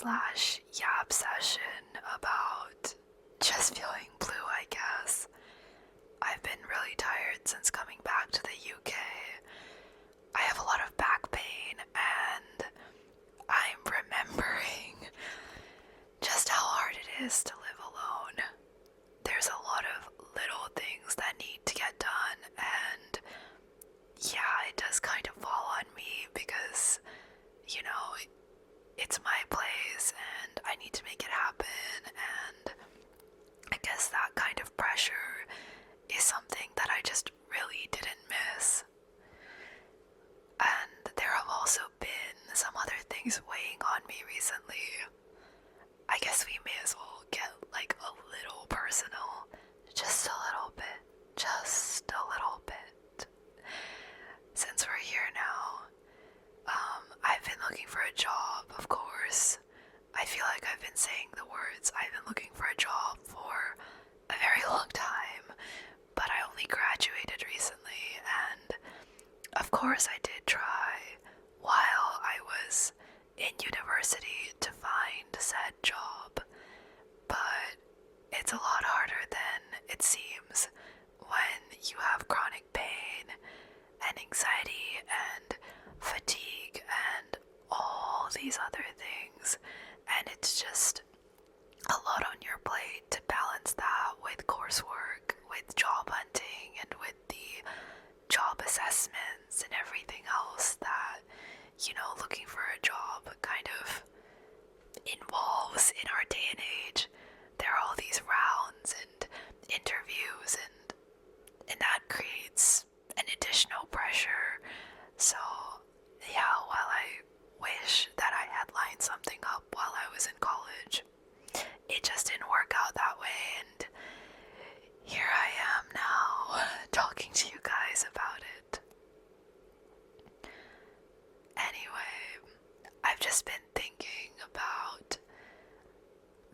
slash yap session about just feeling blue, I guess. I've been really tired since coming back to the UK. I have a lot of back pain and I'm remembering just how hard it is to live alone. There's a lot of little things that need to get done, and yeah, it does kind of fall on me because, you know, it's my place and I need to make it happen, and I guess that kind of pressure is something that I just really didn't miss. And there have also been some other things weighing on me recently. I guess we may as well get like a little personal. Just a little bit. Just a little bit. Since we're here now, I've been looking for a job, of course. I feel like I've been saying the words I've been looking for a job for a very long time, but I only graduated recently, and of course I did try while I was in university to find said job, but it's a lot harder than it seems when you have chronic pain and anxiety and fatigue and all these other things, and it's just a lot on your plate to balance that with coursework, with job hunting, and with the job assessments and everything else that, you know, looking for a job kind of involves in our day and age. There are all these rounds and interviews, and that creates an additional pressure. So yeah, while I wish that I had lined something up while I was in college, it just didn't work out that way, and here I am now talking to you guys about it. Anyway, I've just been thinking about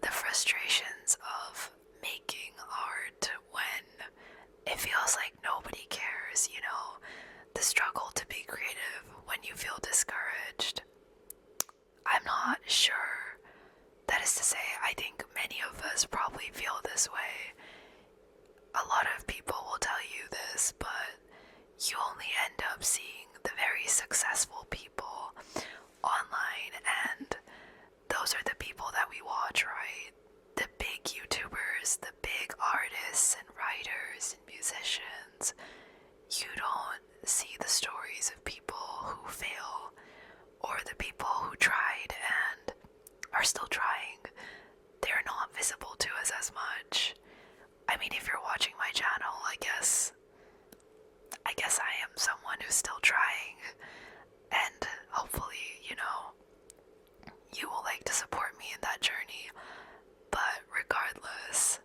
the frustrations of making art when it feels like nobody cares, you know, the struggle to be creative when you feel discouraged. I'm not sure. That is to say, I think many of us probably feel this way. A lot of people will tell you this, but you only end up seeing the very successful people online, and those are the people that we watch, right? The big YouTubers, the big artists and writers and musicians. You don't see the stories of people who fail, or the people who tried and are still trying. They're not visible to us as much. I mean, if you're watching my channel, I guess I am someone who's still trying, and hopefully, you know, you will like to support me in that journey. But regardless,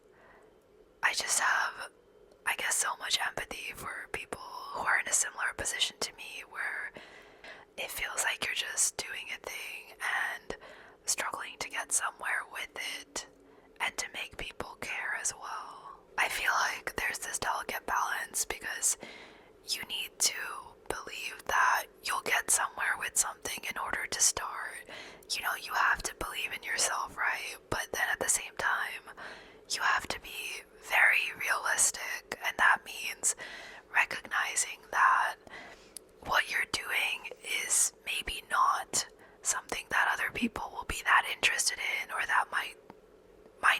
I just have, I guess, so much empathy for people who are in a similar position to me, where it feels like you're just doing a thing and struggling to get somewhere with it and to make people care as well. I feel like there's this delicate balance because you need to believe that you'll get somewhere with something in order to start. You know, you have to believe in yourself, right? But then at the same time, you have to be very realistic, and that means recognizing that what you're doing is maybe not something that other people will be that interested in, or that might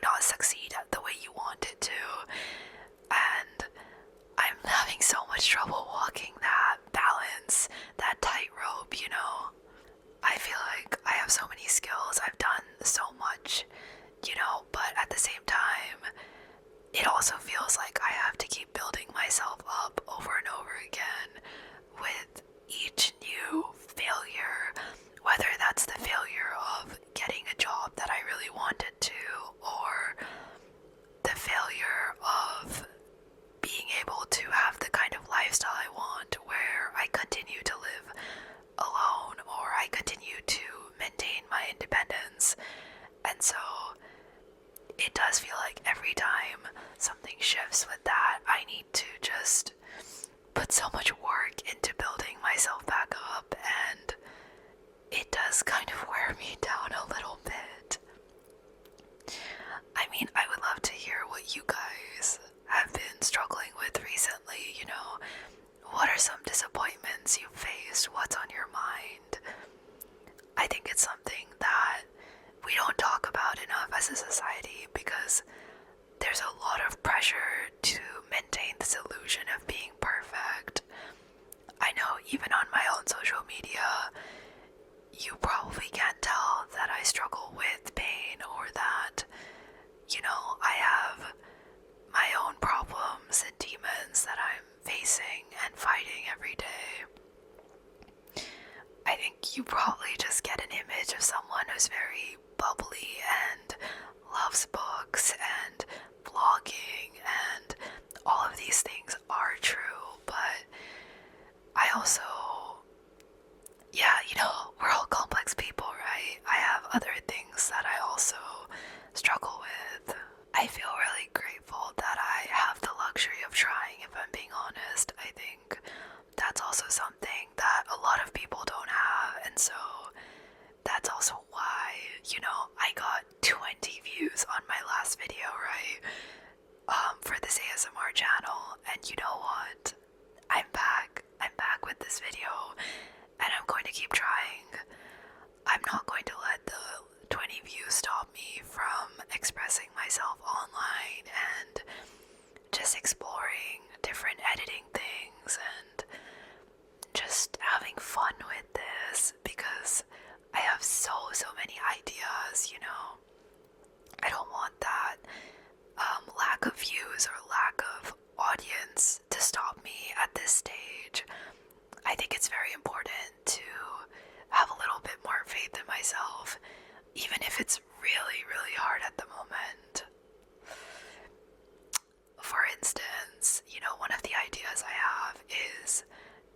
not succeed the way you want it to. And I'm having so much trouble walking that balance, that tightrope, you know. I feel like I have so many skills, I've done so much, you know, but at the same time, it also feels like I have to keep building myself up over and over again with each new failure, whether that's the failure of getting a job that I really wanted to, or the failure of being able to have the kind of lifestyle I want, where I continue to live alone, or I continue to maintain my independence. And so it does feel like every time something shifts with that, I need to just put so much work into building myself back up, and it does kind of wear me down a little bit. mean, I would love to hear what you guys have been struggling with recently, you know. What are some disappointments you faced? What's on your mind? I think it's something that we don't talk about enough as a society because there's a lot of pressure to maintain this illusion of being perfect. I know even on my own social media, you probably can't tell that I struggle with pain or that, you know, I have my own problems and demons that I'm facing and fighting every day. I think you probably just get an image of someone who's very bubbly and loves books and vlogging, and all of these things are true, but I also, yeah, you know, we're all complex people, right? I have other things that I also struggle with. I feel really grateful that I have the luxury of trying, if I'm being honest. I think that's also something that a lot of people don't have, and so that's also why, you know, I got 20 views on my last video, right? For this ASMR channel, and you know what? I'm back with this video, and I'm going to keep trying. I'm not going to let the 20 views stop me from expressing myself online and just exploring different editing things and just having fun with this, because I have so many ideas, you know. I don't want that lack of views or lack of audience to stop me at this stage. I think it's very important to have a little bit more faith in myself, even if it's really, really hard at the moment. For instance, you know, one of the ideas I have is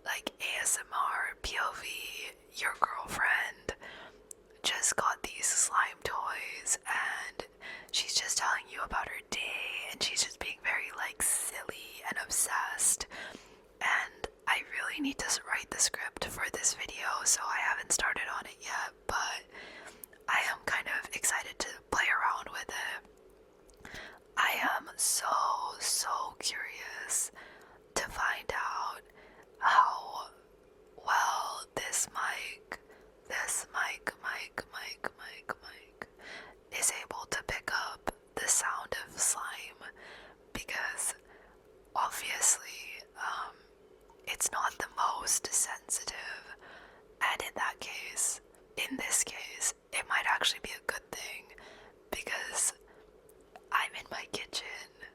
like ASMR POV. Your girlfriend just got these slime toys and she's just telling you about her day, and she's just being very like silly and obsessed. And I really need to write the script for this video, so I haven't started on it yet, but I am kind of excited to play around with it. I am so curious to find out how well this mic is able to pick up the sound of slime, because obviously it's not the most sensitive, and in this case, it might actually be a good thing, because I'm in my kitchen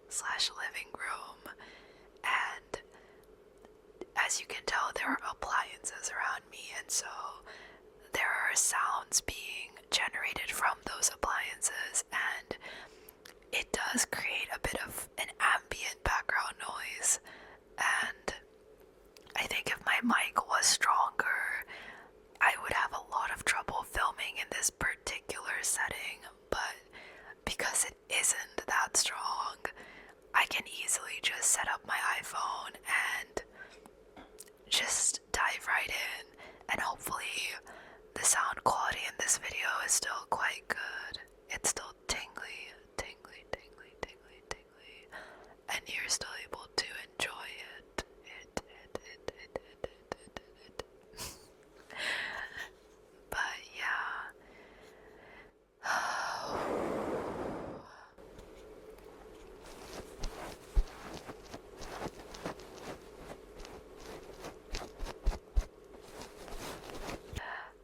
slash living room, and as you can tell, there are appliances around me, and so there are sounds being generated from those appliances, and it does create a bit of an ambient background noise. And I think if my mic was stronger, I would have a lot of trouble filming in this particular setting, but because it isn't that strong, I can easily just set up my iPhone and just dive right in, and hopefully the sound quality in this video is still quite good. It's still tingly, and you're still able to enjoy it. But yeah.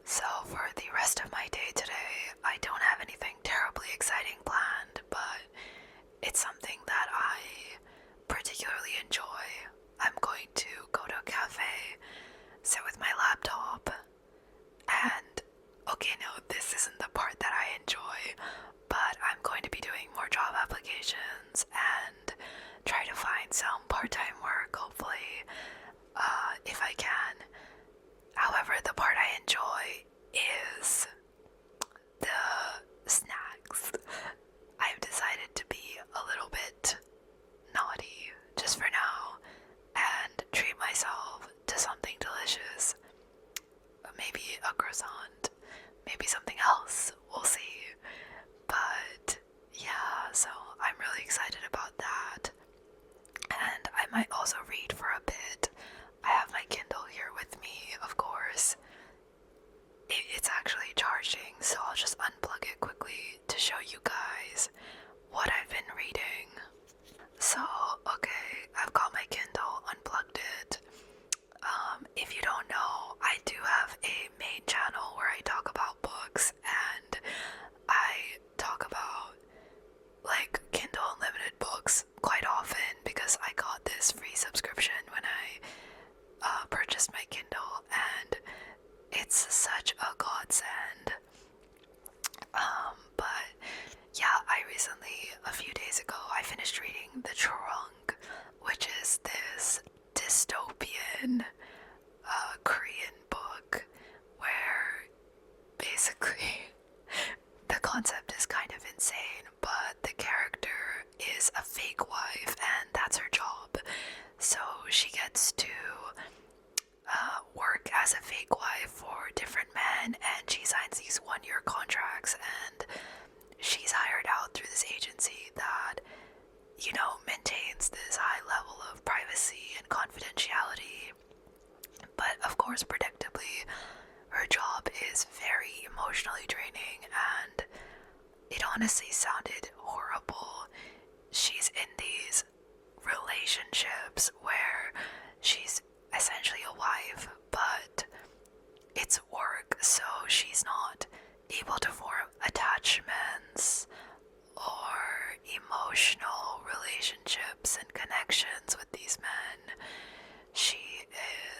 So for the rest of my day today, I don't have anything terribly exciting planned, but it's something that I particularly might also read for a bit. I have my Kindle here with me, of course. It's actually charging, so I'll just unplug it quickly to show you guys what I've been reading. So, okay, I've got my Kindle, unplugged it. If you don't know, I do have a main channel where I talk about books, and I talk about like Kindle Unlimited books quite often because I got this free subscription when I purchased my Kindle, and it's such a godsend. But yeah, I recently, a few days ago, I finished reading The Trunk, which is this dystopian Korean book where basically the concept is kind of insane, but the character is a fake wife and that's her job. So she gets to work as a fake wife for different men, and she signs these one-year contracts, and she's hired out through this agency that, you know, maintains this high level of privacy and confidentiality. But of course, predictably, her job is very emotionally draining, and it honestly sounded horrible. She's in these relationships where she's essentially a wife, but it's work, so she's not able to form attachments or emotional relationships and connections with these men. She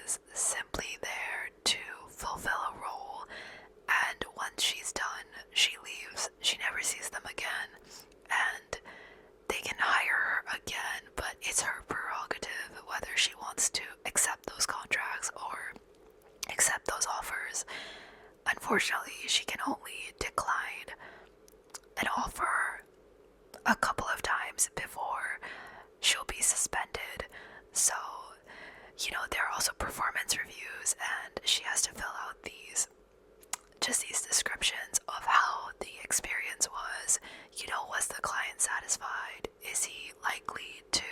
is simply there to fulfill a role, and once she's done, she leaves. She never sees them again, and they can hire her again, but it's her prerogative whether she wants to accept those contracts or accept those offers. Unfortunately, she can only decline an offer a couple of times before she'll be suspended. So, you know, there are also performance reviews, and she has to fill out these descriptions of how the experience was. You know, was the client satisfied? Is he likely to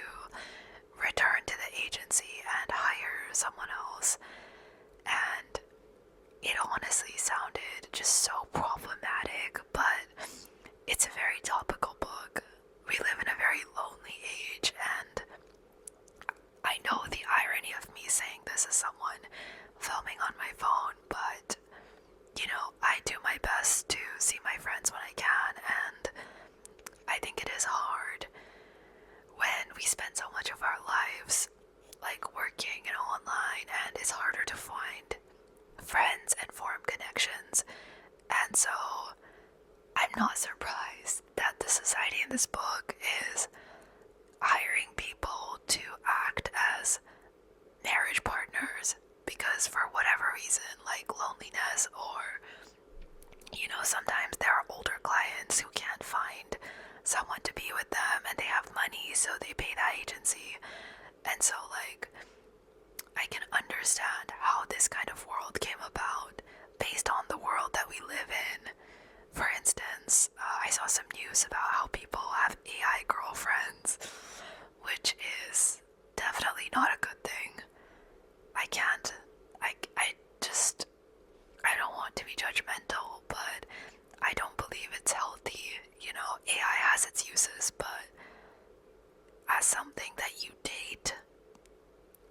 return to the agency and hire someone else? And it honestly sounded just so problematic, but it's a very topical book. We live in a very lonely age, and I know the irony of me saying this as someone filming on my phone, but you know, I do my best to see my friends when I can, and I think it is hard when we spend so much of our lives like working and online, and it's harder to find friends and form connections. And so I'm not surprised that the society in this book is hiring people to act as marriage partners because for whatever reason, like loneliness, or you know, sometimes there are older clients who can't find someone to be with them and they have money, so they pay that agency. And so like I can understand how this kind of world came about based on the world that we live in. For instance, I saw some news about how people have AI girlfriends, which is definitely not a good thing. I don't want to be judgmental, but I don't believe it's healthy. You know, AI has its uses, but as something that you date,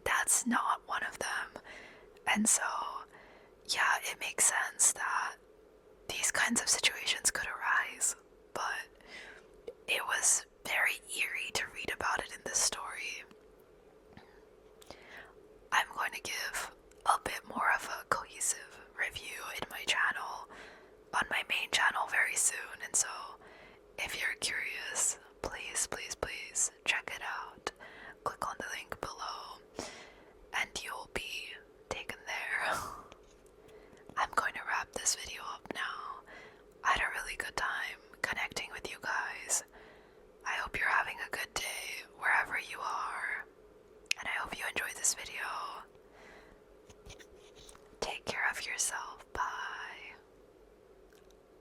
that's not one of them. And so, yeah, it makes sense that these kinds of situations could arise, but it was very eerie to read about it in this story. I'm going to give a bit more of a cohesive review in my channel, on my main channel very soon, and so if you're curious, please check it out. Click on the link